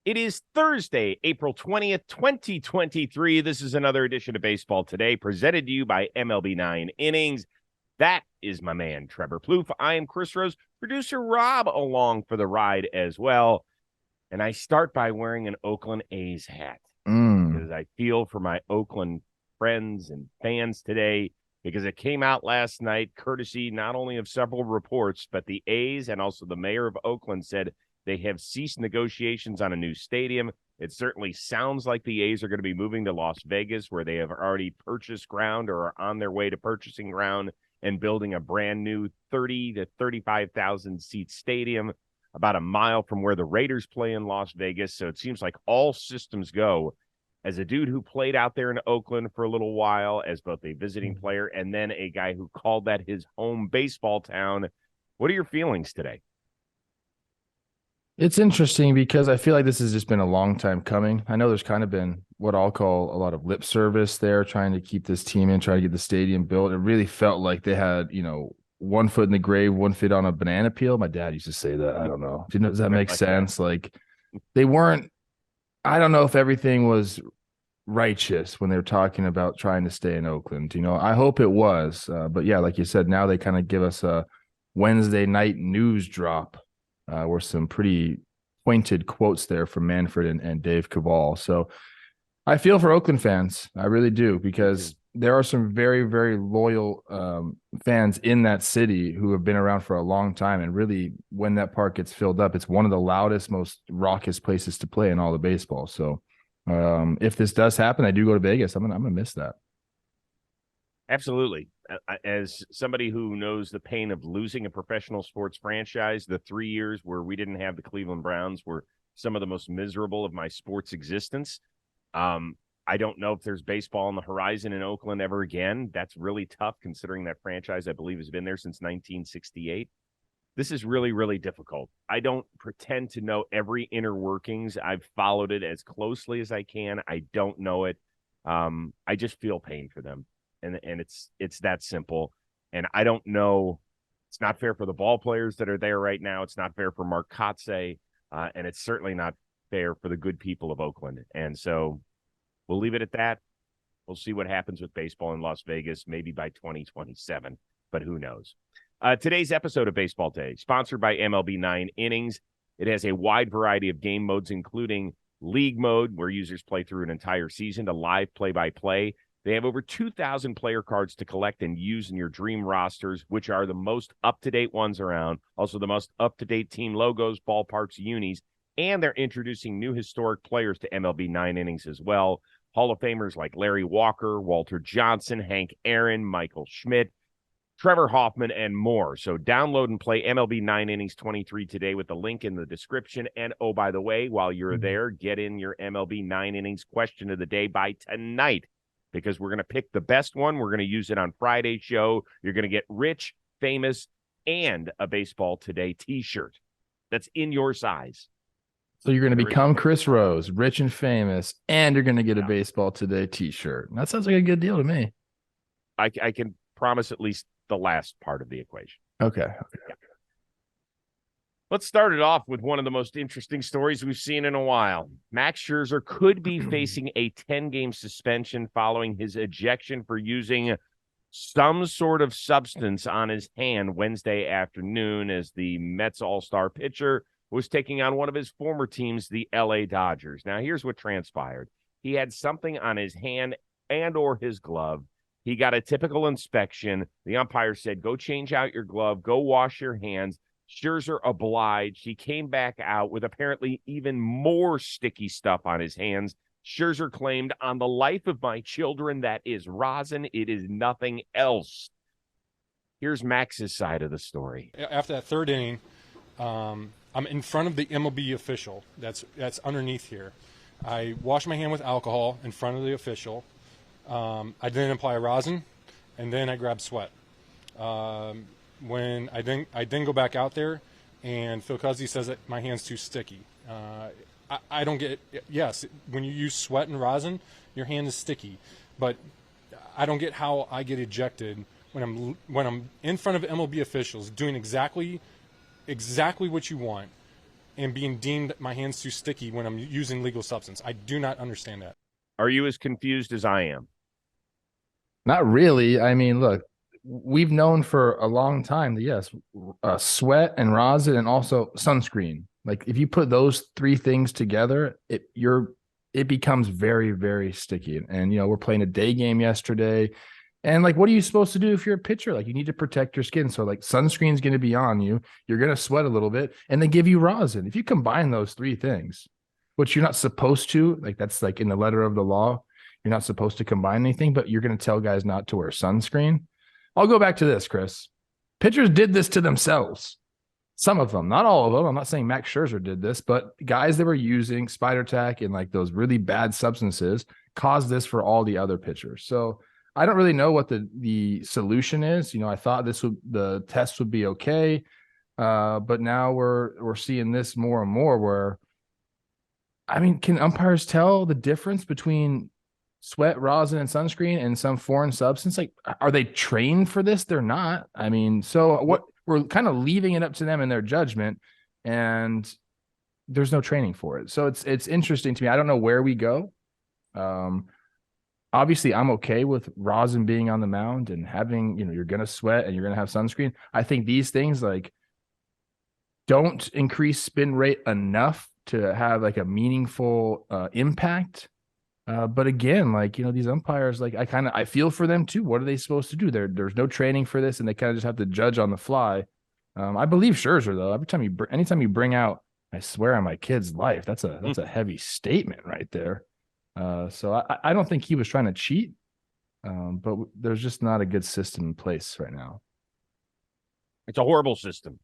It is Thursday, April 20th, 2023. This is another edition of Baseball Today, presented to you by MLB 9 Innings. That is my man, Trevor Plouffe. I am Chris Rose, producer Rob along for the ride as well. And I start by wearing an Oakland A's hat because I feel for my Oakland friends and fans today because it came out last night, courtesy not only of several reports, but the A's and also the mayor of Oakland said they have ceased negotiations on a new stadium. It certainly sounds like the A's are going to be moving to Las Vegas, where they have already purchased ground or are on their way to purchasing ground and building a brand new 30 to 35,000 seat stadium about a mile from where the Raiders play in Las Vegas. So it seems like all systems go. As a dude who played out there in Oakland for a little while as both a visiting player and then a guy who called that his home baseball town, what are your feelings today? It's interesting because I feel like this has just been a long time coming. I know there's kind of been what I'll call a lot of lip service there, trying to keep this team in, trying to get the stadium built. It really felt like they had, one foot in the grave, one foot on a banana peel. My dad used to say that. I don't know. Does that make sense? Like they weren't, I don't know if everything was righteous when they were talking about trying to stay in Oakland. I hope it was. But yeah, like you said, now they kind of give us a Wednesday night news drop. Were some pretty pointed quotes there from Manfred and Dave Cavall. So I feel for Oakland fans. I really do, because there are some very, very loyal fans in that city who have been around for a long time. And really, when that park gets filled up, it's one of the loudest, most raucous places to play in all of baseball. So if this does happen, I do go to Vegas. I'm gonna miss that. Absolutely. As somebody who knows the pain of losing a professional sports franchise, the 3 years where we didn't have the Cleveland Browns were some of the most miserable of my sports existence. I don't know if there's baseball on the horizon in Oakland ever again. That's really tough considering that franchise, I believe, has been there since 1968. This is really, really difficult. I don't pretend to know every inner workings. I've followed it as closely as I can. I don't know it. I just feel pain for them. And it's that simple. And I don't know. It's not fair for the ball players that are there right now. It's not fair for Mark Kotsay. And it's certainly not fair for the good people of Oakland. And so we'll leave it at that. We'll see what happens with baseball in Las Vegas, maybe by 2027, but who knows? Today's episode of Baseball Day, sponsored by MLB 9 Innings. It has a wide variety of game modes, including league mode, where users play through an entire season, to live play-by-play. They have over 2,000 player cards to collect and use in your dream rosters, which are the most up-to-date ones around. Also, the most up-to-date team logos, ballparks, unis, and they're introducing new historic players to MLB 9 Innings as well. Hall of Famers like Larry Walker, Walter Johnson, Hank Aaron, Michael Schmidt, Trevor Hoffman, and more. So download and play MLB 9 Innings 23 today with the link in the description. And, oh, by the way, while you're there, get in your MLB 9 Innings question of the day by tonight, because we're going to pick the best one. We're going to use it on Friday's show. You're going to get rich, famous, and a Baseball Today t-shirt that's in your size. So you're going to become Chris Rose, rich and famous, and you're going to get a Baseball Today t-shirt. That sounds like a good deal to me. I can promise at least the last part of the equation. Okay. Let's start it off with one of the most interesting stories we've seen in a while. Max Scherzer could be facing a 10-game suspension following his ejection for using some sort of substance on his hand Wednesday afternoon, as the Mets all-star pitcher was taking on one of his former teams, the LA Dodgers. Now, here's what transpired. He had something on his hand and or his glove. He got a typical inspection. The umpire said, go change out your glove, go wash your hands. Scherzer obliged. He came back out with apparently even more sticky stuff on his hands. Scherzer claimed, on the life of my children, that is rosin. It is nothing else. Here's Max's side of the story. After that third inning, I'm in front of the MLB official that's underneath here. I wash my hand with alcohol in front of the official. I then apply rosin, and then I grab sweat. When I then go back out there, and Phil Cuzzy says that my hand's too sticky. I don't get it. Yes, when you use sweat and rosin, your hand is sticky, but I don't get how I get ejected when I'm in front of MLB officials doing exactly what you want, and being deemed my hands too sticky when I'm using legal substance. I do not understand that. Are you as confused as I am? Not really. I mean, look, we've known for a long time that yes, sweat and rosin and also sunscreen. Like if you put those three things together, it becomes very, very sticky. And we're playing a day game yesterday. And like, what are you supposed to do if you're a pitcher? Like, you need to protect your skin. So like sunscreen's going to be on you. You're going to sweat a little bit, and they give you rosin. If you combine those three things, which you're not supposed to, like that's like in the letter of the law, you're not supposed to combine anything, but you're going to tell guys not to wear sunscreen. I'll go back to this, Chris. Pitchers did this to themselves. Some of them, not all of them. I'm not saying Max Scherzer did this, but guys that were using Spider Tack and like those really bad substances caused this for all the other pitchers. So I don't really know what the solution is. I thought the test would be okay, but now we're seeing this more and more. Where, I mean, can umpires tell the difference between sweat, rosin, and sunscreen and some foreign substance? Like, are they trained for this? They're not. I mean, so what? We're kind of leaving it up to them in their judgment, and there's no training for it. So it's interesting to me. I don't know where we go. Obviously, I'm okay with rosin being on the mound and having, you're going to sweat and you're going to have sunscreen. I think these things like don't increase spin rate enough to have like a meaningful impact. But again, like, these umpires, like I feel for them too. What are they supposed to do? There's no training for this, and they kind of just have to judge on the fly. I believe Scherzer though. Anytime you bring out, I swear on my kid's life, that's a heavy statement right there. So I don't think he was trying to cheat, but there's just not a good system in place right now. It's a horrible system.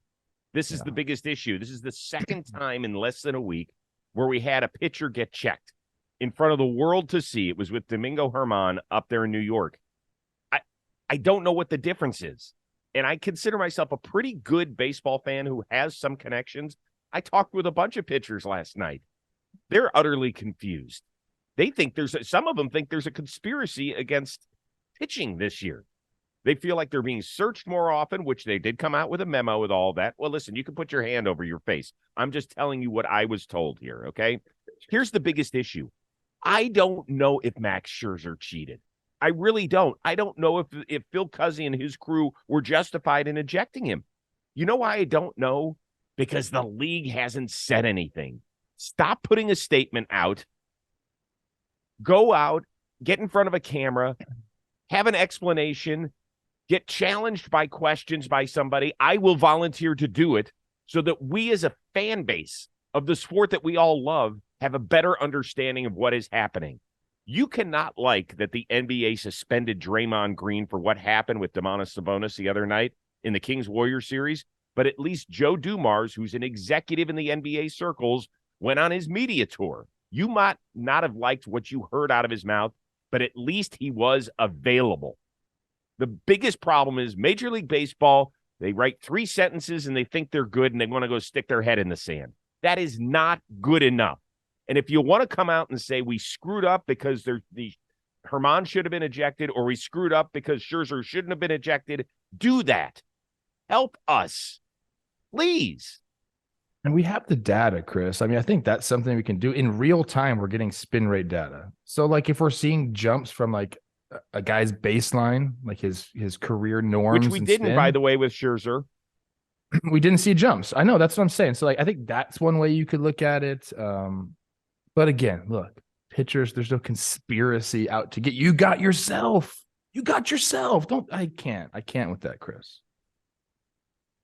This is the biggest issue. This is the second time in less than a week where we had a pitcher get checked in front of the world to see. It was with Domingo Germán up there in New York. I don't know what the difference is. And I consider myself a pretty good baseball fan who has some connections. I talked with a bunch of pitchers last night. They're utterly confused. They think some of them think there's a conspiracy against pitching this year. They feel like they're being searched more often, which they did come out with a memo with all that. Well, listen, you can put your hand over your face. I'm just telling you what I was told here, okay? Here's the biggest issue. I don't know if Max Scherzer cheated. I really don't. I don't know if Phil Cuzzy and his crew were justified in ejecting him. You know why I don't know? Because the league hasn't said anything. Stop putting a statement out. Go out, get in front of a camera, have an explanation, get challenged by questions by somebody. I will volunteer to do it so that we as a fan base of the sport that we all love have a better understanding of what is happening. You cannot like that the NBA suspended Draymond Green for what happened with Domantas Sabonis the other night in the Kings-Warriors series, but at least Joe Dumars, who's an executive in the NBA circles, went on his media tour. You might not have liked what you heard out of his mouth, but at least he was available. The biggest problem is Major League Baseball, they write 3 sentences and they think they're good and they want to go stick their head in the sand. That is not good enough. And if you want to come out and say we screwed up because the Germán should have been ejected, or we screwed up because Scherzer shouldn't have been ejected, do that. Help us. Please. And we have the data, Chris. I mean, I think that's something we can do in real time. We're getting spin rate data. So like if we're seeing jumps from like a guy's baseline, like his career norms, which we didn't, by the way, with Scherzer. We didn't see jumps. I know, that's what I'm saying. So like I think that's one way you could look at it. But again, look, pitchers, there's no conspiracy out to get you. Got yourself. I can't with that, Chris.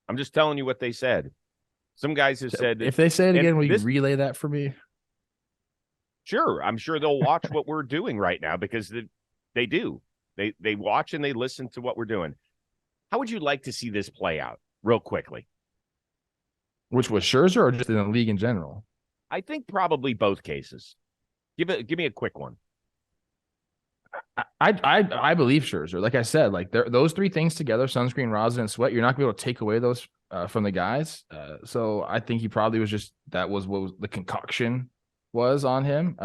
I'm just telling you what they said. Some guys have said, if they say it again, will you relay that for me? Sure. I'm sure they'll watch what we're doing right now, because they do. They watch and they listen to what we're doing. How would you like to see this play out real quickly? Which was Scherzer or just in the league in general? I think probably both cases. Give me a quick one. I believe Scherzer. Like I said, like those 3 things together, sunscreen, rosin, and sweat, you're not gonna be able to take away those from the guys. So I think he probably was just, that was what was the concoction was on him.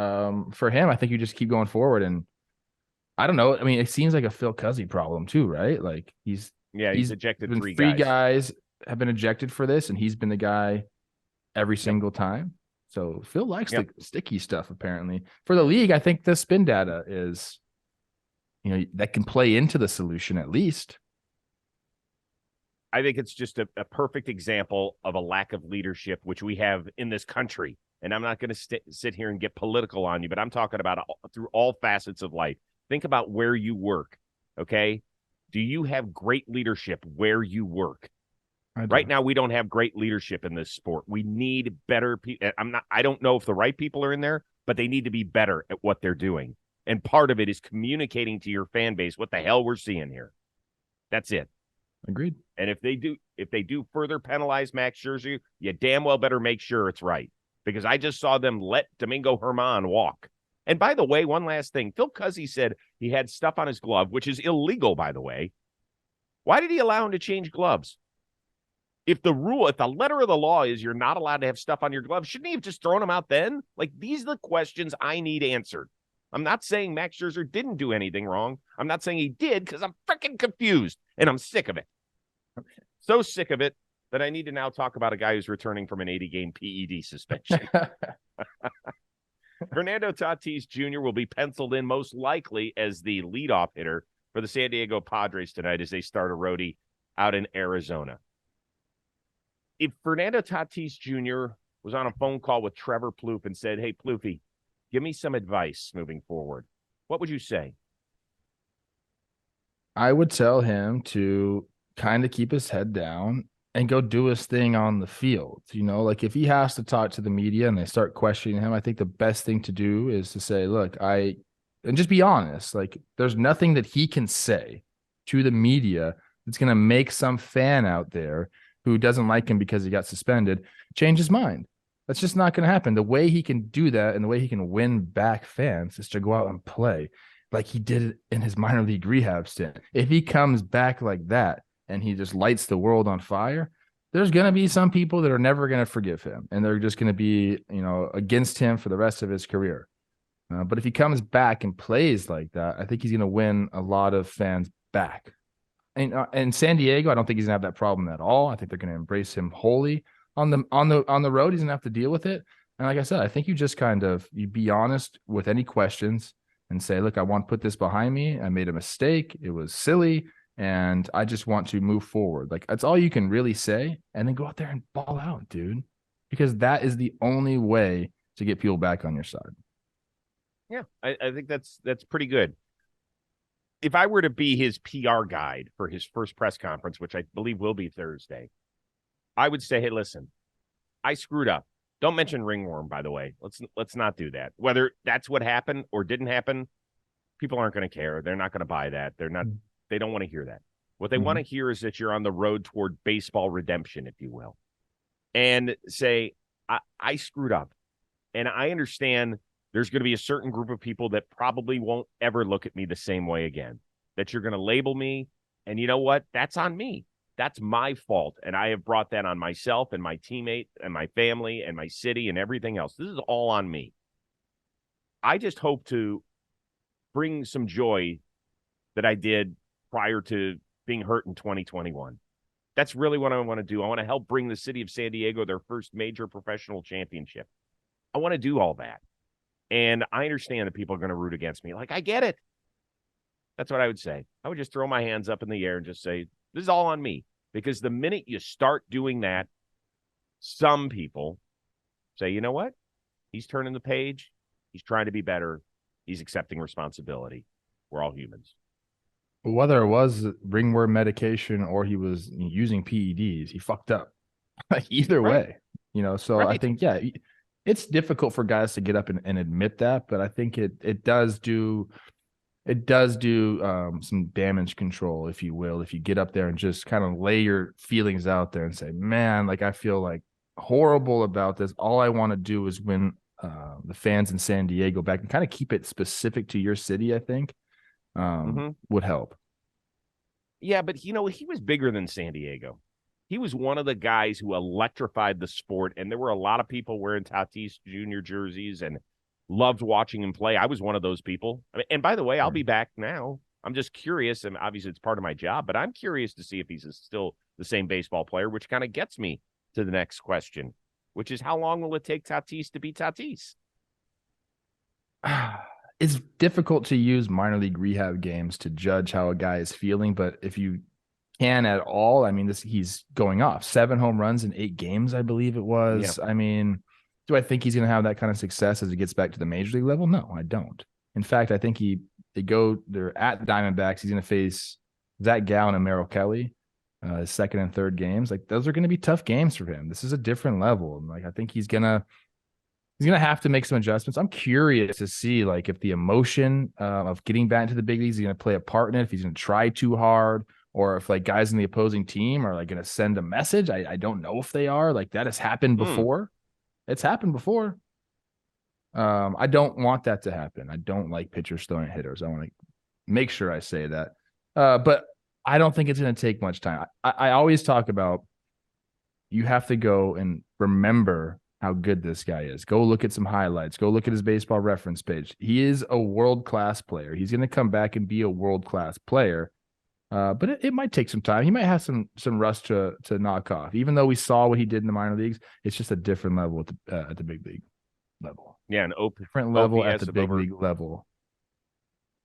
For him, I think you just keep going forward. And I don't know. I mean, it seems like a Phil Cuzzy problem too, right? Like he's ejected been 3 guys have been ejected for this, and he's been the guy every single time. So Phil likes Yep. the sticky stuff, apparently. For the league, I think the spin data is, that can play into the solution at least. I think it's just a perfect example of a lack of leadership, which we have in this country. And I'm not going to sit here and get political on you, but I'm talking about through all facets of life. Think about where you work, okay? Do you have great leadership where you work? Right now, we don't have great leadership in this sport. We need better people. I don't know if the right people are in there, but they need to be better at what they're doing. And part of it is communicating to your fan base what the hell we're seeing here. That's it. Agreed. And if they do further penalize Max Scherzer, you damn well better make sure it's right. Because I just saw them let Domingo Germán walk. And by the way, one last thing. Phil Cuzzi said he had stuff on his glove, which is illegal, by the way. Why did he allow him to change gloves? If the letter of the law is you're not allowed to have stuff on your gloves, shouldn't he have just thrown them out then? Like, these are the questions I need answered. I'm not saying Max Scherzer didn't do anything wrong. I'm not saying he did, because I'm freaking confused, and I'm sick of it. So sick of it that I need to now talk about a guy who's returning from an 80-game PED suspension. Fernando Tatis Jr. will be penciled in most likely as the leadoff hitter for the San Diego Padres tonight as they start a roadie out in Arizona. If Fernando Tatis Jr. was on a phone call with Trevor Plouffe and said, hey, Plouffe, give me some advice moving forward, what would you say? I would tell him to kind of keep his head down and go do his thing on the field. Like if he has to talk to the media and they start questioning him, I think the best thing to do is to say, look, and just be honest. Like there's nothing that he can say to the media that's going to make some fan out there who doesn't like him because he got suspended change his mind. That's just not going to happen. The way he can do that and the way he can win back fans is to go out and play like he did it in his minor league rehab stint. If he comes back like that and he just lights the world on fire, there's going to be some people that are never going to forgive him. And they're just going to be, against him for the rest of his career. But if he comes back and plays like that, I think he's going to win a lot of fans back. And San Diego, I don't think he's going to have that problem at all. I think they're going to embrace him wholly. On the road, he's going to have to deal with it. And like I said, I think you be honest with any questions and say, look, I want to put this behind me. I made a mistake. It was silly. And I just want to move forward. Like that's all you can really say. And then go out there and ball out, dude. Because that is the only way to get people back on your side. Yeah, I think that's pretty good. If I were to be his PR guide for his first press conference, which I believe will be Thursday, I would say, hey, listen, I screwed up. Don't mention ringworm, by the way. Let's not do that. Whether that's what happened or didn't happen, people aren't going to care. They're not going to buy that. They don't want to hear that. What they want to hear is that you're on the road toward baseball redemption, if you will. And say, I screwed up. And I understand there's going to be a certain group of people that probably won't ever look at me the same way again. That you're going to label me. And you know what? That's on me. That's my fault. And I have brought that on myself and my teammate and my family and my city and everything else. This is all on me. I just hope to bring some joy that I did prior to being hurt in 2021. That's really what I want to do. I want to help bring the city of San Diego their first major professional championship. I want to do all that. And I understand that people are going to root against me. Like, I get it. That's what I would say. I would just throw my hands up in the air and just say, this is all on me. Because the minute you start doing that, some people say, you know what? He's turning the page. He's trying to be better. He's accepting responsibility. We're all humans. Whether it was ringworm medication or he was using PEDs, he fucked up. Like either way, so right. I think, yeah, it's difficult for guys to get up and admit that, but I think it does do some damage control, if you will, if you get up there and just kind of lay your feelings out there and say, man, like I feel like horrible about this. All I want to do is win the fans in San Diego back and kind of keep it specific to your city, I think. Would help. Yeah, but he was bigger than San Diego. He was one of the guys who electrified the sport, and there were a lot of people wearing Tatis Jr. jerseys and loved watching him play. I was one of those people. And by the way, I'll be back now. I'm just curious, and obviously it's part of my job, but I'm curious to see if he's still the same baseball player, which kind of gets me to the next question. which is how long will it take Tatis to be Tatis? It's difficult to use minor league rehab games to judge how a guy is feeling, but if you can at all, I mean, he's going off 7 home runs in 8 games, I believe it was. Yeah. I mean, do I think he's going to have that kind of success as he gets back to the major league level? No, I don't. In fact, I think they're at Diamondbacks. He's going to face Zach Gallen and Merrill Kelly, second and third games. Like, those are going to be tough games for him. This is a different level. And like, I think he's going to have to make some adjustments. I'm curious to see like if the emotion of getting back to the big leagues is going to play a part in it, if he's going to try too hard, or if like guys in the opposing team are like going to send a message. I don't know if they are. Like, that has happened before. It's happened before. I don't want that to happen. I don't like pitchers throwing at hitters. I want to make sure I say that. But I don't think it's going to take much time. I always talk about you have to go and remember how good this guy is. Go look at some highlights. Go look at his baseball reference page. He is a world-class player. He's going to come back and be a world-class player. But it might take some time. He might have some rust to knock off. Even though we saw what he did in the minor leagues, it's just a different level at the big league level. Yeah, different level OPS at the big league level.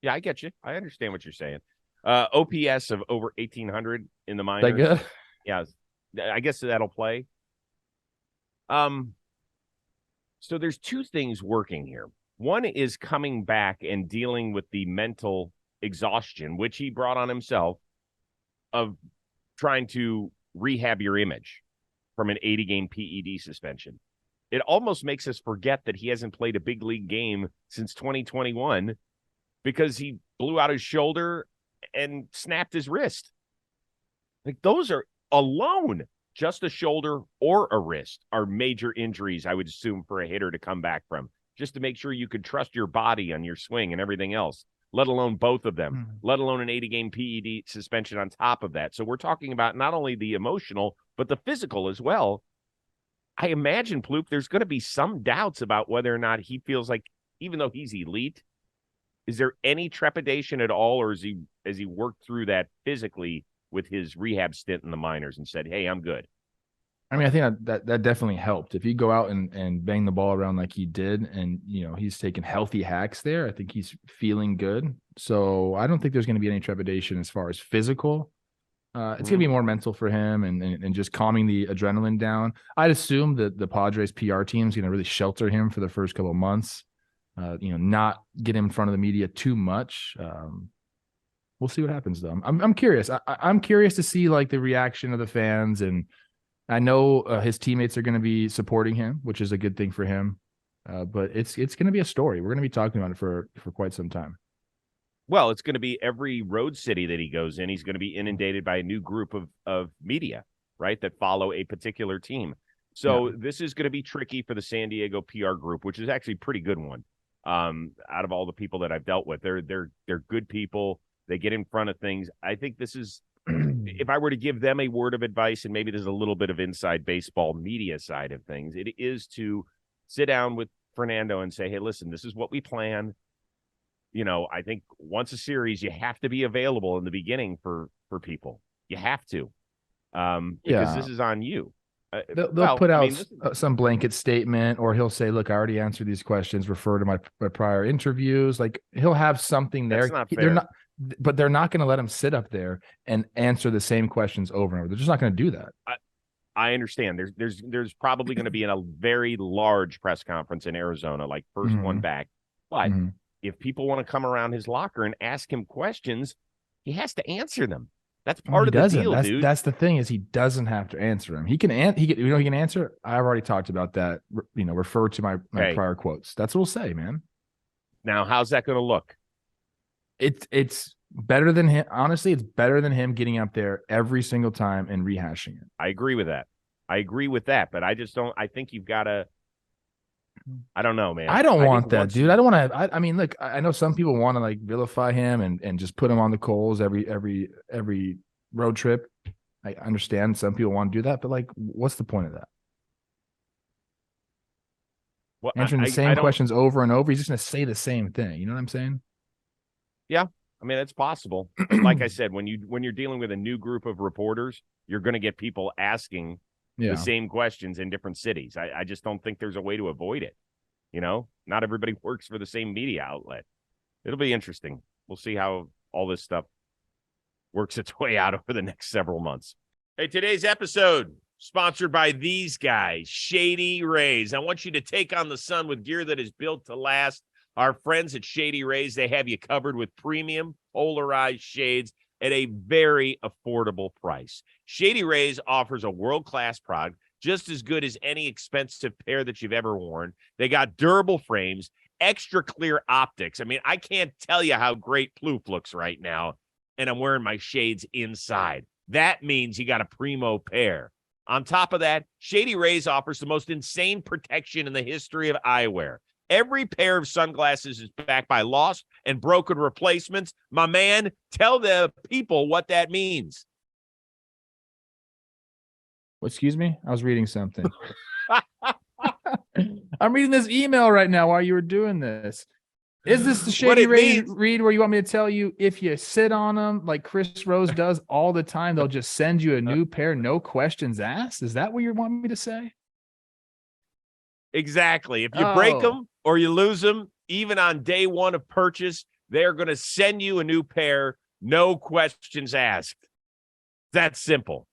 Yeah, I get you. I understand what you're saying. OPS of over 1,800 in the minors. That good? Yeah, I guess that'll play. So there's 2 things working here. One is coming back and dealing with the mental exhaustion, which he brought on himself, of trying to rehab your image from an 80-game PED suspension. It almost makes us forget that he hasn't played a big league game since 2021 because he blew out his shoulder and snapped his wrist. Like, those are alone, just a shoulder or a wrist, are major injuries, I would assume, for a hitter to come back from, just to make sure you could trust your body on your swing and everything else, let alone both of them, let alone an 80-game PED suspension on top of that. So we're talking about not only the emotional, but the physical as well. I imagine, Plouffe, there's going to be some doubts about whether or not he feels like, even though he's elite, is there any trepidation at all, or has he worked through that physically with his rehab stint in the minors and said, hey, I'm good? I mean, I think that definitely helped. If you go out and bang the ball around like he did, and he's taking healthy hacks there, I think he's feeling good. So I don't think there's going to be any trepidation as far as physical. It's going to be more mental for him and just calming the adrenaline down. I'd assume that the Padres PR team is going to really shelter him for the first couple of months. Not get him in front of the media too much. We'll see what happens though. I'm curious. I'm curious to see like the reaction of the fans, and I know his teammates are going to be supporting him, which is a good thing for him. But it's going to be a story. We're going to be talking about it for quite some time. Well, it's going to be every road city that he goes in, he's going to be inundated by a new group of media, right, that follow a particular team. So This is going to be tricky for the San Diego PR group, which is actually a pretty good one. Out of all the people that I've dealt with, they're good people. They get in front of things. I think this is, if I were to give them a word of advice, and maybe there's a little bit of inside baseball media side of things, it is to sit down with Fernando and say, hey, listen, this is what we plan. I think once a series, you have to be available in the beginning for people. You have to, because this is on you. They'll put out some blanket statement, or he'll say, look, I already answered these questions, refer to my prior interviews. Like, he'll have something there. That's not fair. They're not going to let him sit up there and answer the same questions over and over. They're just not going to do that. I understand. There's probably going to be a very large press conference in Arizona, like first one back. But if people want to come around his locker and ask him questions, he has to answer them. That's part of the deal, dude. That's the thing, is he doesn't have to answer them. He can answer. I've already talked about that. Refer to my prior quotes. That's what we'll say, man. Now, how's that going to look? It's better than him. Honestly, it's better than him getting up there every single time and rehashing it. I agree with that. But I just don't. I think you've got to. I don't know, man. I don't want that, dude. I don't want to. I mean, look, I know some people want to like vilify him and just put him on the coals every road trip. I understand some people want to do that, but like, what's the point of that? Well, answering the same questions over and over. He's just going to say the same thing. You know what I'm saying? Yeah, I mean, it's possible. But like I said, when you're dealing with a new group of reporters, you're going to get people asking Yeah. same questions in different cities. I just don't think there's a way to avoid it. Not everybody works for the same media outlet. It'll be interesting. We'll see how all this stuff works its way out over the next several months. Hey, today's episode sponsored by these guys, Shady Rays. I want you to take on the sun with gear that is built to last. Our friends at Shady Rays, they have you covered with premium polarized shades at a very affordable price. Shady Rays offers a world-class product, just as good as any expensive pair that you've ever worn. They got durable frames, extra clear optics. I mean, I can't tell you how great Plouffe looks right now, and I'm wearing my shades inside. That means you got a primo pair. On top of that, Shady Rays offers the most insane protection in the history of eyewear. Every pair of sunglasses is backed by lost and broken replacements. My man, tell the people what that means. Excuse me? I was reading something. I'm reading this email right now while you were doing this. Is this the Shady Rays read where you want me to tell you if you sit on them like Chris Rose does all the time, they'll just send you a new pair, no questions asked? Is that what you want me to say? Exactly. If you break them or you lose them, even on day one of purchase, they're going to send you a new pair, no questions asked. That's simple.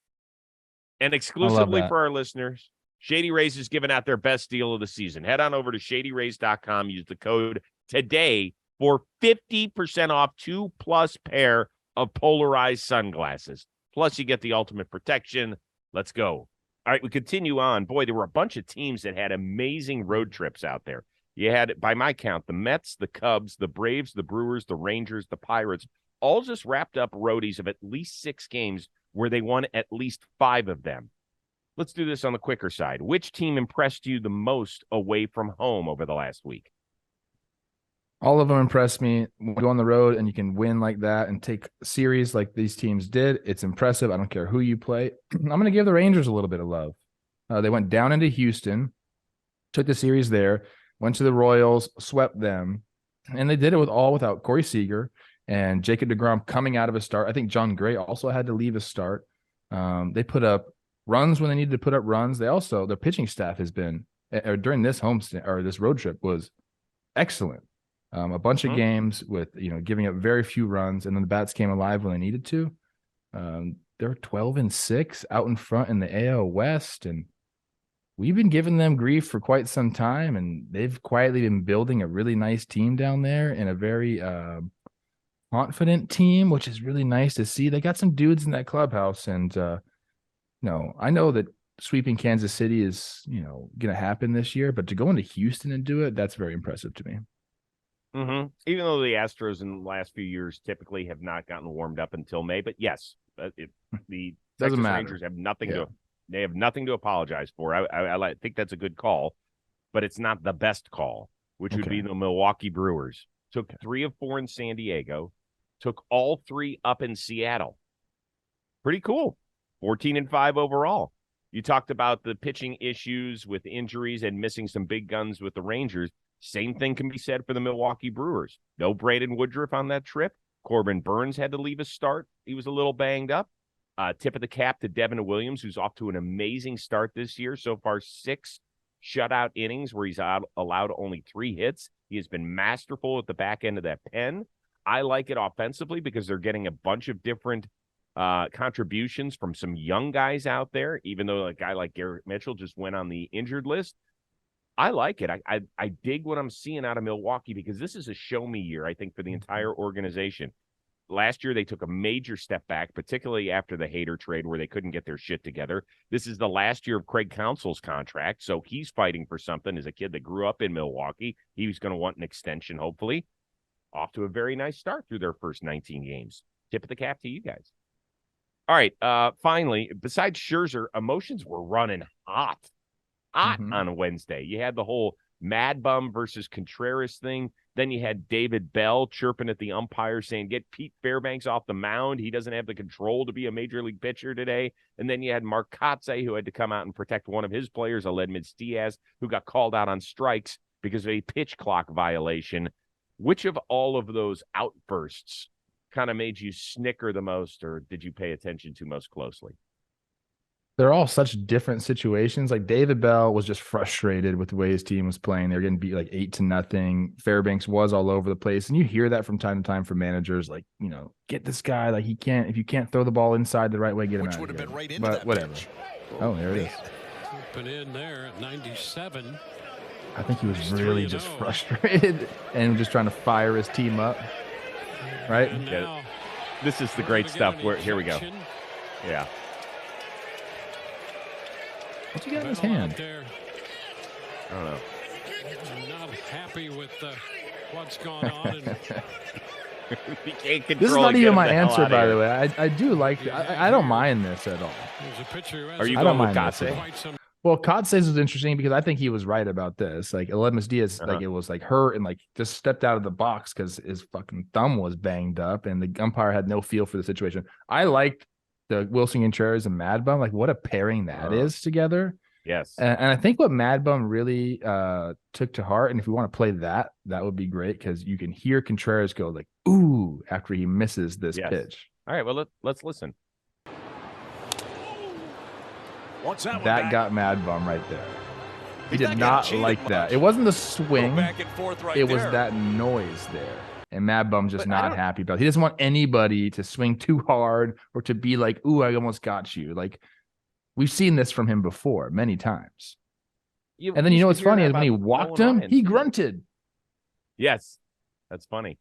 And exclusively for our listeners, Shady Rays is giving out their best deal of the season. Head on over to shadyrays.com. Use the code today for 50% off 2+ pair of polarized sunglasses. Plus, you get the ultimate protection. Let's go. All right, we continue on. Boy, there were a bunch of teams that had amazing road trips out there. You had, by my count, the Mets, the Cubs, the Braves, the Brewers, the Rangers, the Pirates, all just wrapped up roadies of at least 6 games where they won at least 5 of them. Let's do this on the quicker side. Which team impressed you the most away from home over the last week? All of them impressed me. When you go on the road and you can win like that and take series like these teams did, it's impressive. I don't care who you play. I'm going to give the Rangers a little bit of love. They went down into Houston, took the series there, went to the Royals, swept them, and they did it without Corey Seager and Jacob deGrom coming out of a start. I think John Gray also had to leave a start. They put up runs when they needed to put up runs. Their pitching staff has been, during this this road trip, was excellent. A bunch of games with, giving up very few runs, and then the bats came alive when they needed to. They're 12-6 out in front in the AL West, and we've been giving them grief for quite some time, and they've quietly been building a really nice team down there and a very confident team, which is really nice to see. They got some dudes in that clubhouse, and I know that sweeping Kansas City is, going to happen this year, but to go into Houston and do it, that's very impressive to me. Mm-hmm. Even though the Astros in the last few years typically have not gotten warmed up until May, but yes, the Texas Rangers have nothing to apologize for. I think that's a good call, but it's not the best call, which would be the Milwaukee Brewers. Took 3 of 4 in San Diego, took all 3 up in Seattle. Pretty cool. 14-5 overall. You talked about the pitching issues with injuries and missing some big guns with the Rangers. Same thing can be said for the Milwaukee Brewers. No Brandon Woodruff on that trip. Corbin Burns had to leave a start. He was a little banged up. Tip of the cap to Devin Williams, who's off to an amazing start this year. So far, 6 shutout innings where he's allowed only 3 hits. He has been masterful at the back end of that pen. I like it offensively because they're getting a bunch of different contributions from some young guys out there, even though a guy like Garrett Mitchell just went on the injured list. I like it. I dig what I'm seeing out of Milwaukee because this is a show-me year, I think, for the entire organization. Last year, they took a major step back, particularly after the Hader trade where they couldn't get their shit together. This is the last year of Craig Counsell's contract, so he's fighting for something. As a kid that grew up in Milwaukee, he was going to want an extension, hopefully. Off to a very nice start through their first 19 games. Tip of the cap to you guys. All right, finally, besides Scherzer, emotions were running hot on Wednesday. You had the whole Mad Bum versus Contreras thing. Then you had David Bell chirping at the umpire saying, get Pete Fairbanks off the mound. He doesn't have the control to be a major league pitcher today. And then you had Mark Kotsay, who had to come out and protect one of his players, Aledmys Diaz, who got called out on strikes because of a pitch clock violation. Which of all of those outbursts kind of made you snicker the most, or did you pay attention to most closely? they're all such different situations. Like David Bell was just frustrated with the way his team was playing. They were getting beat like 8-0. Fairbanks was all over the place. And you hear that from time to time from managers, like, get this guy. Like if you can't throw the ball inside the right way, get him out of here. Right, but whatever. Pitch. Oh, there it is. Open in there at 97. I think he was really just frustrated and just trying to fire his team up. Right? Yeah. This is the great stuff. Here we go. Yeah. What's he got in his hand? I don't know. I'm not happy with what's gone on. Can't this is not even my answer, by the way. I do like. I don't mind this at all. Are you going with Kotsay? Well, Kotsay's was interesting because I think he was right about this. Like Aledmys Diaz, like it was like hurt and like just stepped out of the box because his fucking thumb was banged up and the umpire had no feel for the situation. I liked the Wilson Contreras and Mad Bum. Like what a pairing that is together. Yes. And I think what Mad Bum really took to heart, and if we want to play that would be great because you can hear Contreras go like, ooh, after he misses this pitch. All right, well, let's listen. That got Mad Bum right there. He did not like that. It wasn't the swing. It was that noise there. And Mad Bum's just not happy about it. He doesn't want anybody to swing too hard or to be like, ooh, I almost got you. Like, we've seen this from him before many times. And then what's funny is when he walked him, he grunted. Yes, that's funny.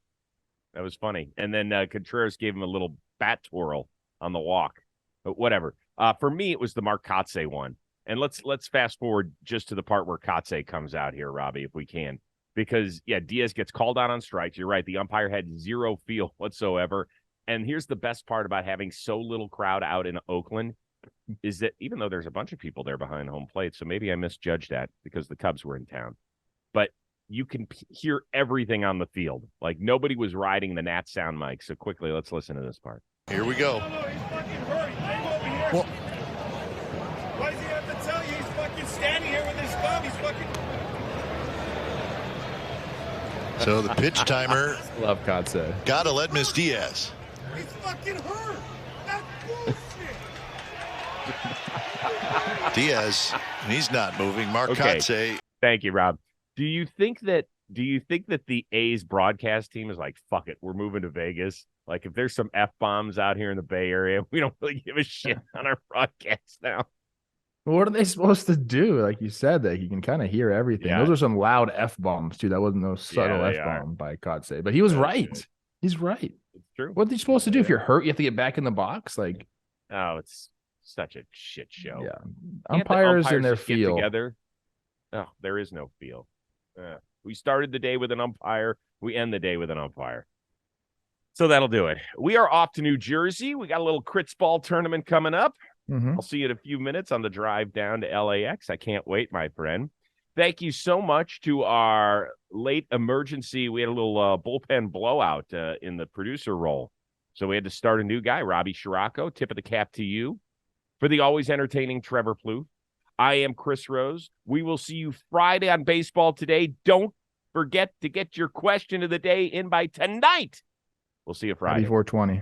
That was funny. And then Contreras gave him a little bat twirl on the walk. But whatever. For me, it was the Mark Kotsay one. And let's fast forward just to the part where Kotsay comes out here, Robbie, if we can. Because, Diaz gets called out on strikes. You're right. The umpire had zero feel whatsoever. And here's the best part about having so little crowd out in Oakland is that even though there's a bunch of people there behind home plate, so maybe I misjudged that because the Cubs were in town. But you can hear everything on the field. Like nobody was riding the Nat sound mic. So quickly, let's listen to this part. Here we go. Well, why does he have to tell you he's fucking standing here with his thumb? He's fucking. So the pitch timer. Love Kotsay. Got Aledmys Diaz. He's fucking hurt. That's bullshit. Diaz, he's not moving. Mark Kotsay. Thank you, Rob. Do you think that the A's broadcast team is like, fuck it, we're moving to Vegas? Like, if there's some F-bombs out here in the Bay Area, we don't really give a shit on our broadcast now. What are they supposed to do? Like you said, that you can kind of hear everything. Yeah. Those are some loud F-bombs, too. That wasn't no subtle F-bomb by Kotsay. But he was right. He's right. It's true. What are you supposed to do? If you're hurt, you have to get back in the box? Like, oh, it's such a shit show. Yeah. Umpires in their feel. Together. Oh, there is no feel. We started the day with an umpire. We end the day with an umpire. So that'll do it. We are off to New Jersey. We got a little Crits Ball tournament coming up. Mm-hmm. I'll see you in a few minutes on the drive down to LAX. I can't wait, my friend. Thank you so much to our late emergency. We had a little bullpen blowout in the producer role. So we had to start a new guy, Robbie Scirocco. Tip of the cap to you. For the always entertaining Trevor Plouffe, I am Chris Rose. We will see you Friday on Baseball Today. Don't forget to get your question of the day in by tonight. We'll see you Friday. Happy 420.